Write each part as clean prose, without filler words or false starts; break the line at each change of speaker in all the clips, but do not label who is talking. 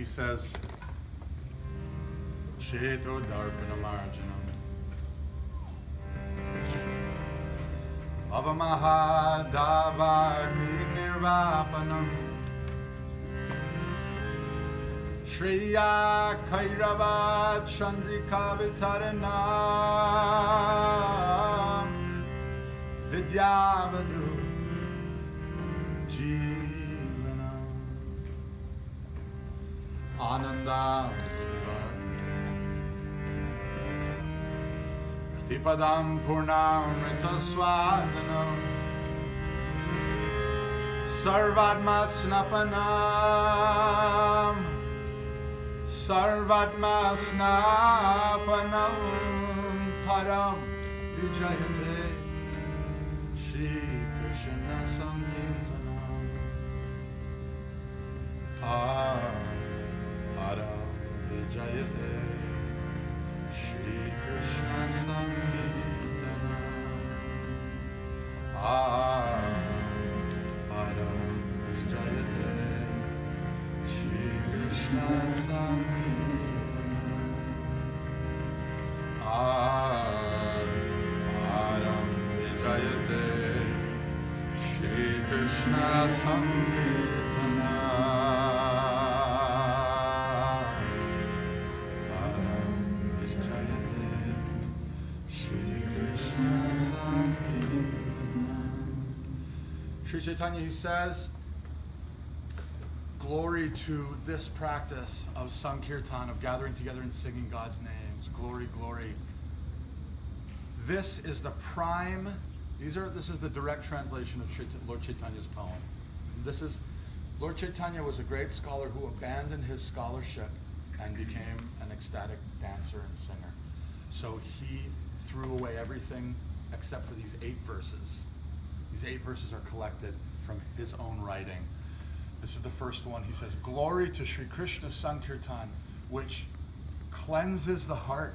says, Cheto Darpana Marjanam Avamaha Davagni Nirvapanam Shriya Kairava Chandrika Vitaranam Vidyavadu Jivanam Ananda Pratipadam Purnam Ritaswadanam Sarvatma Snapanam Sarvatma Snapanam Param Vijayate Shri Krishna Sankirtanam Param Vijayate Shri Krishna Sankirtanam Param Vijayate Shri Krishna Sankirtanam Param Vijayate Shri Krishna Sankirtanam Param Vijayate Shri Krishna Sankirtanam. Sri Chaitanya, he says, glory to this practice of Sankirtan, of gathering together and singing God's names. Glory, glory. This is the prime, this is the direct translation of Lord Chaitanya's poem. Lord Chaitanya was a great scholar who abandoned his scholarship and became an ecstatic dancer and singer. So he threw away everything except for these 8 verses. These 8 verses are collected from his own writing. This is the first one. He says, glory to Sri Krishna Sankirtan, which cleanses the heart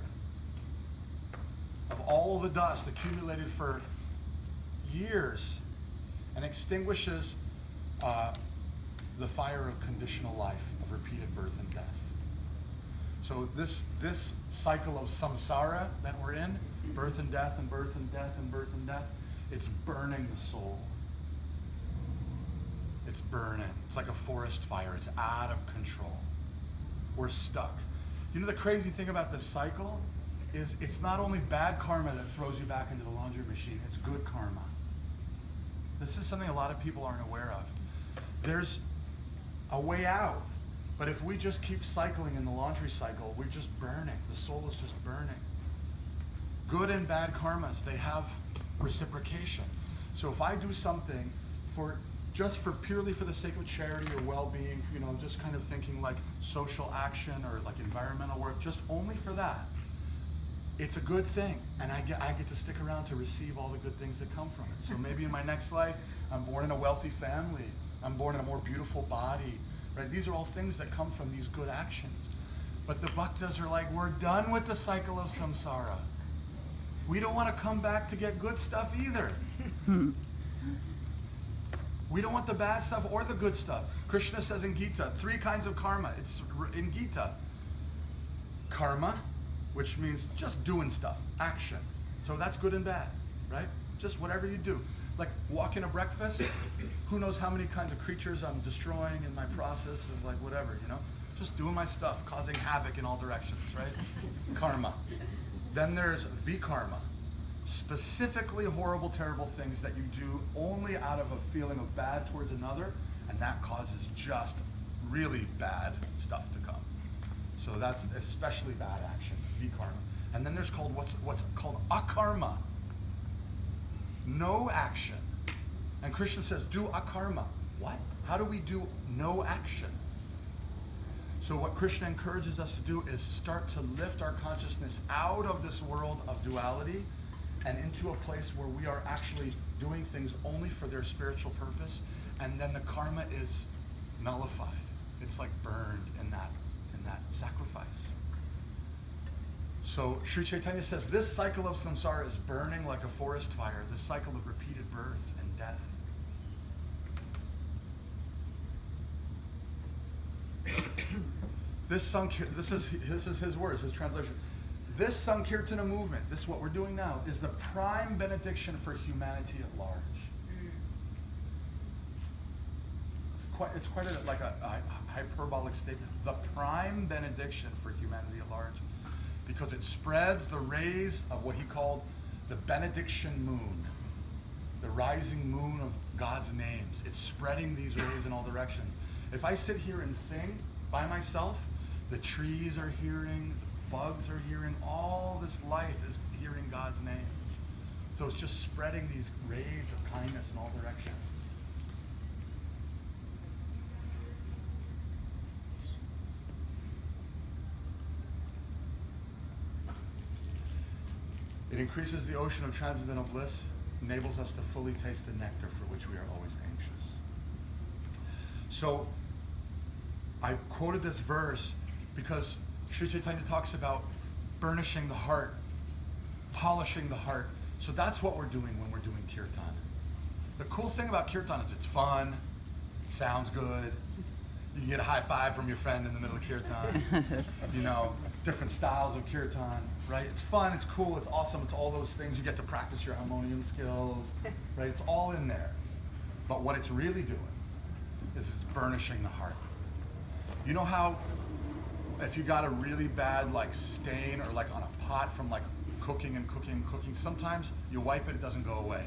of all the dust accumulated for years and extinguishes the fire of conditional life, of repeated birth and death. So this cycle of samsara that we're in, birth and death and birth and death and birth and death, it's burning the soul. It's burning. It's like a forest fire. It's out of control. We're stuck. You know the crazy thing about this cycle is it's not only bad karma that throws you back into the laundry machine, it's good karma. This is something a lot of people aren't aware of. There's a way out, but if we just keep cycling in the laundry cycle, we're just burning. The soul is just burning. Good and bad karmas, they have reciprocation. So if I do something purely for the sake of charity or well-being, just kind of thinking like social action or like environmental work, just only for that, it's a good thing, and I get to stick around to receive all the good things that come from it. So maybe in my next life, I'm born in a wealthy family, I'm born in a more beautiful body, right? These are all things that come from these good actions. But the bhaktas are like, we're done with the cycle of samsara. We don't want to come back to get good stuff either. We don't want the bad stuff or the good stuff. Krishna says in Gita, 3 kinds of karma. It's in Gita. Karma, which means just doing stuff, action. So that's good and bad, right? Just whatever you do. Like walking a breakfast, who knows how many kinds of creatures I'm destroying in my process of like whatever, Just doing my stuff, causing havoc in all directions, right? Karma. Then there's vikarma. Specifically horrible, terrible things that you do only out of a feeling of bad towards another, and that causes just really bad stuff to come. So that's especially bad action, vikarma. And then there's what's called akarma. No action. And Krishna says, do akarma. What? How do we do no action? So what Krishna encourages us to do is start to lift our consciousness out of this world of duality and into a place where we are actually doing things only for their spiritual purpose, and then the karma is nullified. It's like burned in that sacrifice. So Sri Chaitanya says this cycle of samsara is burning like a forest fire, this cycle of repeated birth and death. This is his words, his translation. This Sankirtana movement, this is what we're doing now, is the prime benediction for humanity at large. It's quite a hyperbolic statement. The prime benediction for humanity at large, because it spreads the rays of what he called the benediction moon, the rising moon of God's names. It's spreading these rays in all directions. If I sit here and sing by myself, the trees are hearing, the bugs are hearing, all this life is hearing God's names. So it's just spreading these rays of kindness in all directions. It increases the ocean of transcendental bliss, enables us to fully taste the nectar for which we are always anxious. So I quoted this verse because Sri Chaitanya talks about burnishing the heart, polishing the heart. So that's what we're doing when we're doing kirtan. The cool thing about kirtan is it's fun, it sounds good. You can get a high five from your friend in the middle of kirtan. You know, different styles of kirtan, right? It's fun, it's cool, it's awesome, it's all those things. You get to practice your harmonium skills, right? It's all in there. But what it's really doing is it's burnishing the heart. You know how if you got a really bad like stain or like on a pot from like cooking, sometimes you wipe it, it doesn't go away.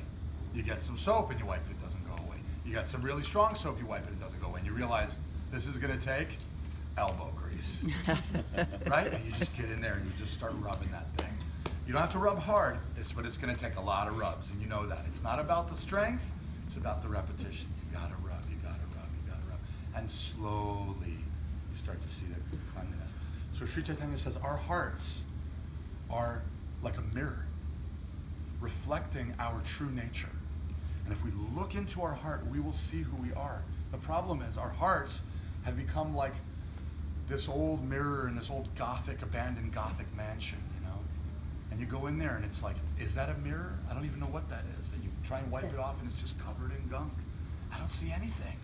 You get some soap and you wipe it, it doesn't go away. You got some really strong soap, you wipe it, it doesn't go away. And you realize this is gonna take elbow grease, right? And you just get in there and you just start rubbing that thing. You don't have to rub hard, but it's gonna take a lot of rubs, and you know that. It's not about the strength, it's about the repetition. You gotta rub, you gotta rub, you gotta rub. And slowly, you start to see the cleanliness. So Sri Chaitanya says our hearts are like a mirror, reflecting our true nature. And if we look into our heart, we will see who we are. The problem is our hearts have become like this old mirror in this old abandoned Gothic mansion, you know? And you go in there and it's like, is that a mirror? I don't even know what that is. And you try and wipe it off and it's just covered in gunk. I don't see anything.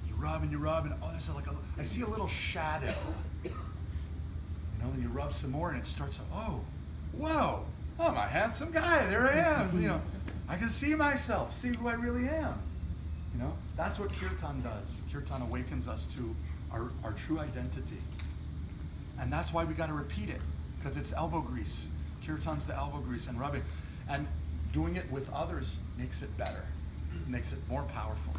You rub and oh, there's I see a little shadow. You know, then you rub some more and it starts to, oh, whoa, I'm a handsome guy, there I am. You know, I can see myself, see who I really am. You know, that's what kirtan does. Kirtan awakens us to our true identity. And that's why we got to repeat it, because it's elbow grease. Kirtan's the elbow grease and rubbing. And doing it with others makes it better, makes it more powerful.